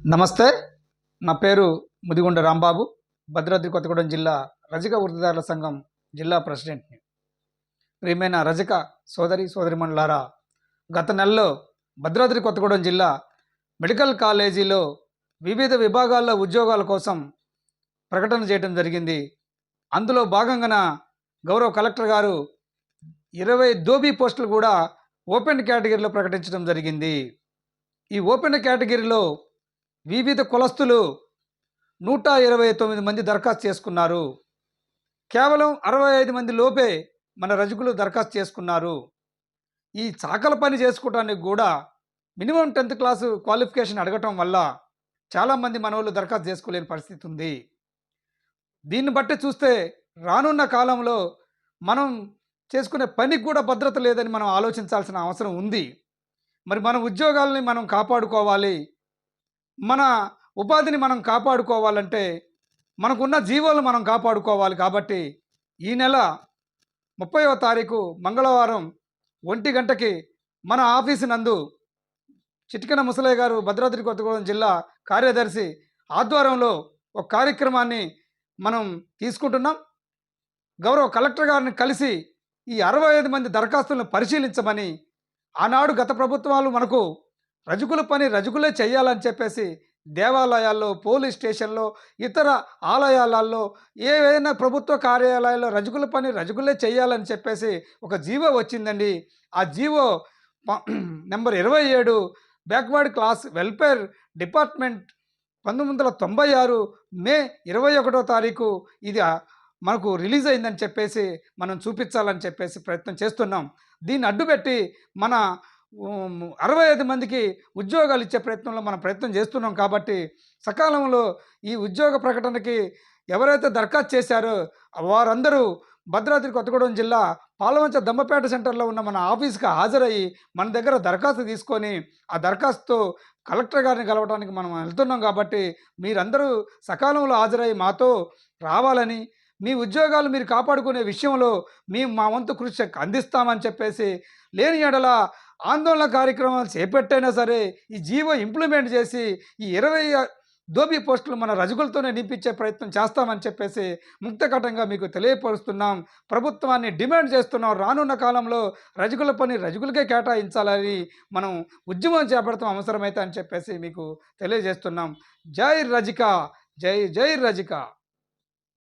నమస్తే. నా పేరు ముదిగొండ రాంబాబు. భద్రాద్రి కొత్తగూడెం జిల్లా రజక వృత్తిదారుల సంఘం జిల్లా ప్రెసిడెంట్‌ని. ప్రియమైన రజక సోదరీమణులారా, గత నెలలో భద్రాద్రి కొత్తగూడెం జిల్లా మెడికల్ కాలేజీలో వివిధ విభాగాల్లో ఉద్యోగాల కోసం ప్రకటన చేయడం జరిగింది. అందులో భాగంగాన గౌరవ కలెక్టర్ గారు 20 దోబీ పోస్టులు కూడా ఓపెన్ కేటగిరీలో ప్రకటించడం జరిగింది. ఈ ఓపెన్ కేటగిరీలో వివిధ కులస్తులు 129 మంది దరఖాస్తు చేసుకున్నారు. కేవలం 65 మంది లోపే మన రజకులు దరఖాస్తు చేసుకున్నారు. ఈ చాకల పని చేసుకోవడానికి కూడా మినిమం 10th క్లాసు క్వాలిఫికేషన్ అడగటం వల్ల చాలామంది మనోళ్ళు దరఖాస్తు చేసుకోలేని పరిస్థితి ఉంది. దీన్ని బట్టి చూస్తే రానున్న కాలంలో మనం చేసుకునే పనికి కూడా భద్రత లేదని మనం ఆలోచించాల్సిన అవసరం ఉంది. మరి మన ఉద్యోగాలని మనం కాపాడుకోవాలి, మన ఉపాధిని మనం కాపాడుకోవాలంటే మనకున్న జీవాలను మనం కాపాడుకోవాలి. కాబట్టి ఈ నెల 30వ తారీఖు మంగళవారం 1 గంటకి మన ఆఫీసు నందు చిటికెన ముసలయ్య గారు భద్రాద్రి కొత్తగూడెం జిల్లా కార్యదర్శి ఆధ్వర్యంలో ఒక కార్యక్రమాన్ని మనం తీసుకుంటున్నాం. గౌరవ కలెక్టర్ గారిని కలిసి ఈ 65 మంది దరఖాస్తులను పరిశీలించమని, ఆనాడు గత ప్రభుత్వాలు మనకు రజకుల పని రజకులే చేయాలని చెప్పేసి దేవాలయాల్లో, పోలీస్ స్టేషన్లో, ఇతర ఆలయాలలో, ఏవైనా ప్రభుత్వ కార్యాలయాల్లో రజకుల పని రజకులే చేయాలని చెప్పేసి ఒక జీవో వచ్చిందండి. ఆ GO number 27 backward class welfare department 1996 మే 21వ తారీఖు ఇది మనకు రిలీజ్ అయిందని చెప్పేసి మనం చూపించాలని చెప్పేసి ప్రయత్నం చేస్తున్నాం. దీన్ని అడ్డుపెట్టి మన 65 మందికి ఉద్యోగాలు ఇచ్చే ప్రయత్నంలో మనం ప్రయత్నం చేస్తున్నాం. కాబట్టి సకాలంలో ఈ ఉద్యోగ ప్రకటనకి ఎవరైతే దరఖాస్తు చేశారో వారందరూ భద్రాద్రి కొత్తగూడెం జిల్లా పాలవంచ దమ్మపేట సెంటర్లో ఉన్న మన ఆఫీస్కి హాజరయ్యి మన దగ్గర దరఖాస్తు తీసుకొని ఆ దరఖాస్తుతో కలెక్టర్ గారిని కలవడానికి మనం వెళ్తున్నాం. కాబట్టి మీరందరూ సకాలంలో హాజరయ్యి మాతో రావాలని, మీ ఉద్యోగాలు మీరు కాపాడుకునే విషయంలో మేము మా వంతు కృషి అందిస్తామని చెప్పేసి, లేని ఎడల ఆందోళన కార్యక్రమాలు చేపట్టైనా సరే ఈ జీవో ఇంప్లిమెంట్ చేసి ఈ 20 దోబీ పోస్టులు మన రజకులతోనే నింపించే ప్రయత్నం చేస్తామని చెప్పేసి ముక్తకటంగా మీకు తెలియపరుస్తున్నాం. ప్రభుత్వాన్ని డిమాండ్ చేస్తున్నాం. రానున్న కాలంలో రజకుల పని రజకులకే కేటాయించాలని మనం ఉద్యమం చేపడతాం అవసరమైతే అని చెప్పేసి మీకు తెలియజేస్తున్నాం. జై రజిక, జై జై రజిక.